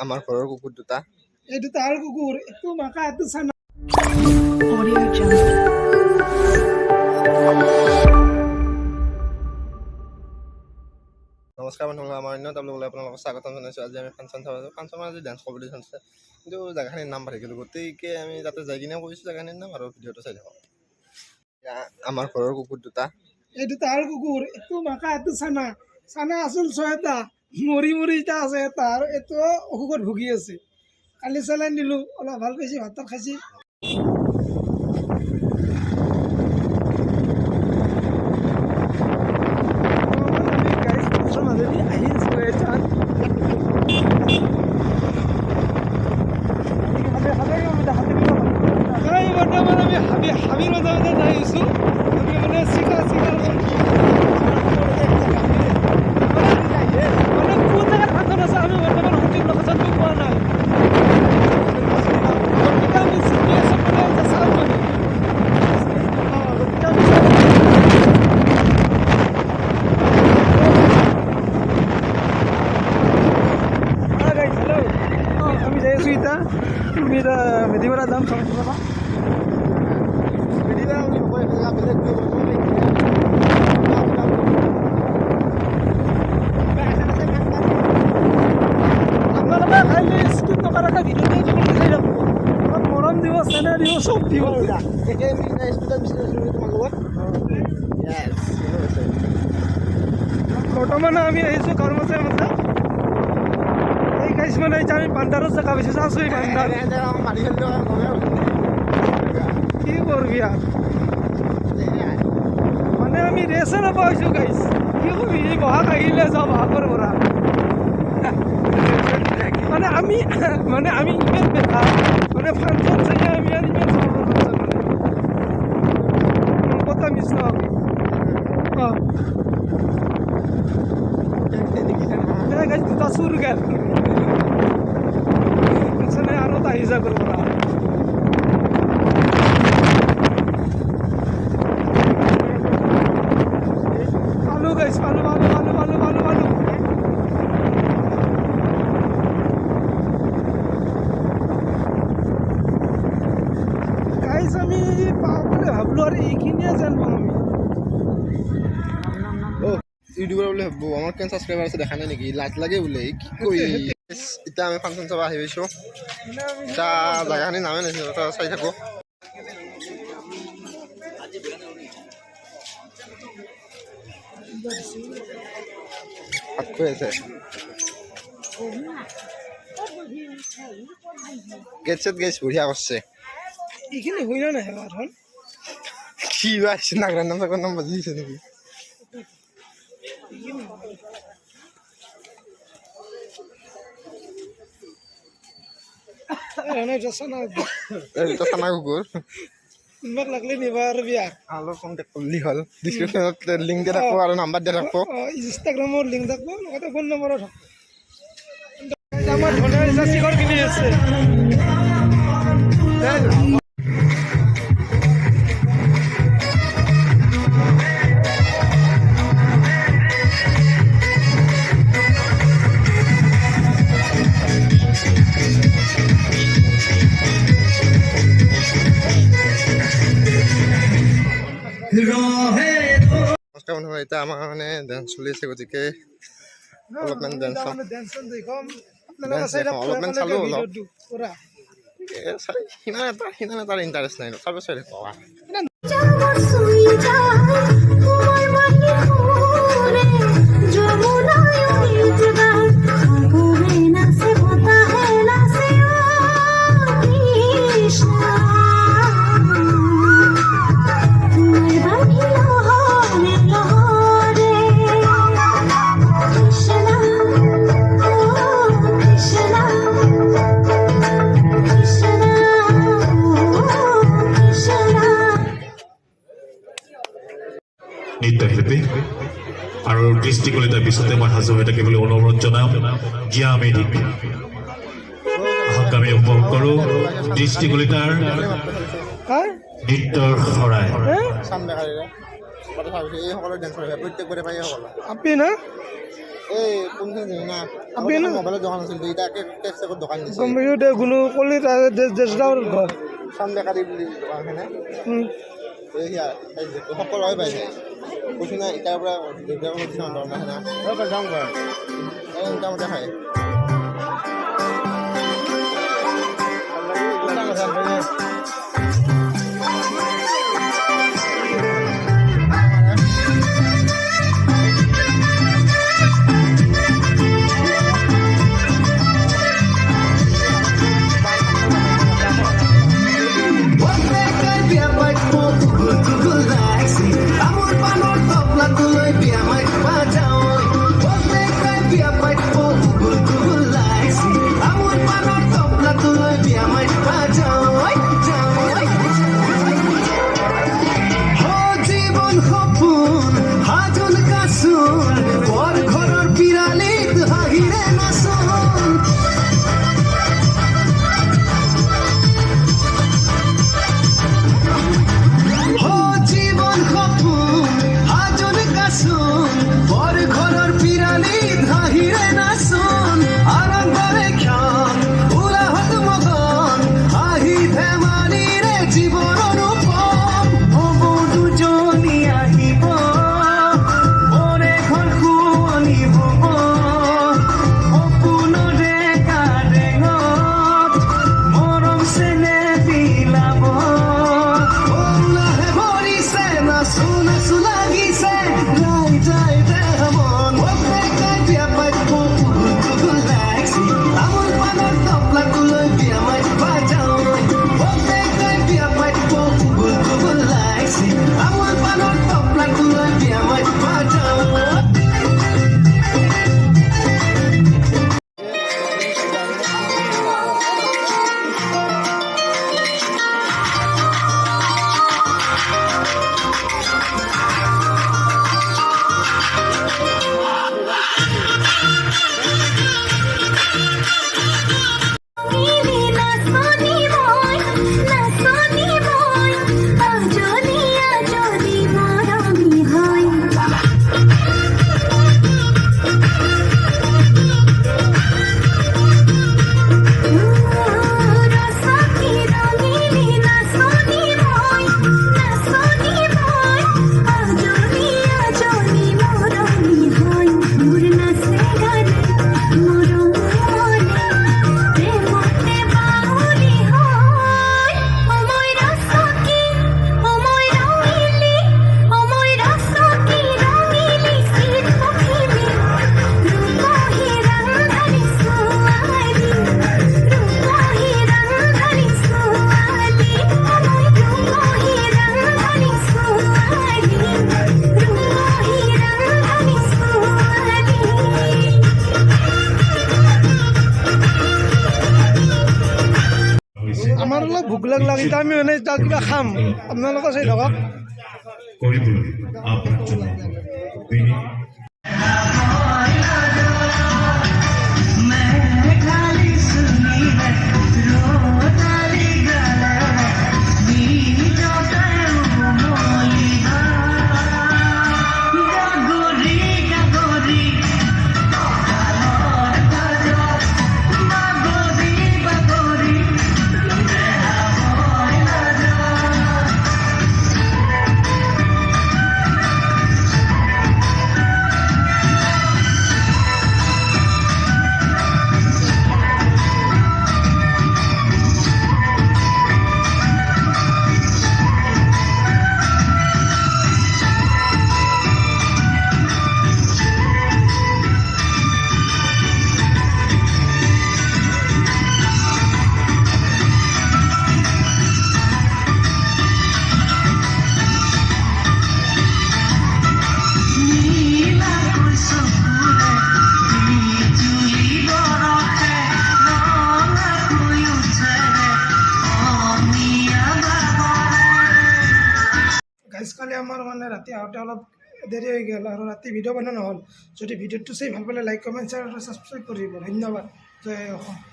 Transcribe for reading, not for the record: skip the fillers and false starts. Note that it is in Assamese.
আমাৰ ঘৰৰ কুকুৰ দুটা এই দুটা আৰু কুকুৰ একটু মাকা এত সানা Audio Jungle. নমস্কাৰ বন্ধুসকল আমাৰ অন্য এটা ব্লগলৈ আপোনালোকক স্বাগতম জনাইছোঁ। আজি আমি ফাংচন চাব যাওঁ। ফাংচন আজি ডান্স কম্পিটিশ্যন আছে, কিন্তু জেগাখিনিৰ নাম পাহৰিছিলোঁ। গতিকে আমি তাতে যাই কিনে কৈছোঁ জেগাখিনিৰ নাম আৰু ভিডিঅ'টো চাই থাকক। আমাৰ ঘৰৰ কুকুৰ দুটা এই দুটা আৰু কুকুৰ একটু মাকা এত সানা সানা আসল ছয়টা মৰি মৰি এটা আছে এটা আৰু এইটো অসুখত ভুগি আছে। কালি চেলাইন দিলো অলপ ভাল পাইছে ভাত খাইছে। বৰ্তমান আমি হাবিৰ মাজতে যাই আছো। আমি মানে চিকা চিকা মানে কোন জেগাত ফাংচন আছে আমি বৰ্তমান সঠিক লোকেশ্যনটো পোৱা নাই। আমি চিৰিয়াছ মানে চাওঁ মানে আমি যাই আছো এতিয়া। তুমি এতিয়া মেডিপাৰা যাম চাব পাবা। আপোনালোকে খালি স্কিপ নকৰাকৈ ভিডিঅ'টো চাই থাকোঁ। অলপ মৰম দিব, চেনেহ দিব, চব দিব। বৰ্তমান আমি আহিছোঁ কৰ্মচাৰীৰ মাজত। এই গাইছ মানে এতিয়া আমি বান্দাৰৰ জেগা বেছি চাইছোঁ। এই বান্দাৰ কি কৰবি আৰু মানে আমি ৰেছে নাপাইছোঁ গাইছ। কি কবি এই বহাগ আহিলে যাওঁ বহাগৰ পৰা মানে আমি ইমান বেকাৰ মানে ফাংচন চাই আমি আৰু ইমান চাব ফাংচন মানে কথা মিছ নহ'ব। গাইছ দুটা চুৰ গেল ফাংচনে আৰু এটা আহি যাব পৰা। পালো গাইছ পালো পালো পালো পালো পালো পালো গাইছ আমি পাওঁ বুলি ভাবিলোঁ আৰু এইখিনিয়ে জানো আমি। ইউটিউবাৰ বুলি ভাবো আমাৰ কিমান ছাবস্ক্ৰাইবাৰ আছে দেখা নাই নেকি? লাজ লাগে বোলে কি কৰি। এতিয়া আমি ফাংচন চাব আহি পাইছোঁ। এতিয়া জেগাখিনিৰ নামেই নাছিল, চাই থাকোঁ। ভাত খোৱাই আছে। গেট চেট গেছ বঢ়িয়া কৰিছে। এইখিনি হৈ না নাহে মাথন কি বা আহিছে নাগৰাৰ নাম চাগৰ নাম বাজি দিছে নেকি? চানা কুকুৰ তোমাক লাগলে নিবা আৰু বিয়া আৰু কণ্টেক্ট কৰিলে হ'ল। ডিছক্ৰিপশ্যনত লিংক দিয়া থাকোঁ আৰু নাম্বাৰ দিয়া থাকোঁ। ইনষ্টাগ্ৰামৰ লিংক থাকব লগতে ফোন নম্বৰো থাকব। আমাৰ ধনৰ চিঘৰ কিনি আছে। নমস্কাৰ বন্ধু, এতিয়া আমাৰ মানে ডান্স চলি আছে, গতিকে অলপমান ডান্স অলপমান চালোঁ। অলপ সিমান এটা ইণ্টাৰেষ্ট নাই, তথাপিও চাই থাকোঁ। নৃত্যশিল্পী আৰু দৃষ্টিকলিতাৰ পিছতে মই সাজু হৈ থাকিবলৈ অনুৰোধ জনাওঁ। জ্ঞা মেধিক আহক আমি উপভোগ কৰোঁ দৃষ্টিকলিতাৰ নৃত্যৰ শৰাই। এইসকলৰ ডেন্স প্ৰত্যেকবাৰে পাই সকলো আপি না এই কোনখিনি জানি না আপনি না? মোবাইলের দোকান আছিল দুইটা টেক্সটাইলৰ দোকান দিছে গম পাইছোঁ দে গুলো কলি দেশগাঁৱৰ ঘৰ সামনেকাৰী বুলি দোকানখনে সেয়া সকলোৱে পাইছে কৈছোঁ না ইটাৰ পৰা দেউতাক কৈছোঁ দোকানখনে যাওঁ ঘৰ মোটামুটি খায় আমাৰ অলপ ভোক লাগিলে আমি মানে তাত কিবা খাম আপোনালোকে চাই থাকক কৰিবলৈ আহ্বান জনাওঁ বিনীত কালি আমাৰ মানে ৰাতি আহোঁতে অলপ দেৰি হৈ গ'ল আৰু ৰাতি ভিডিঅ' বনোৱা নহ'ল যদি ভিডিঅ'টো চাই ভাল পালে লাইক কমেণ্ট শ্বেয়াৰ আৰু ছাবস্ক্ৰাইব কৰিব ধন্যবাদ জয় অসম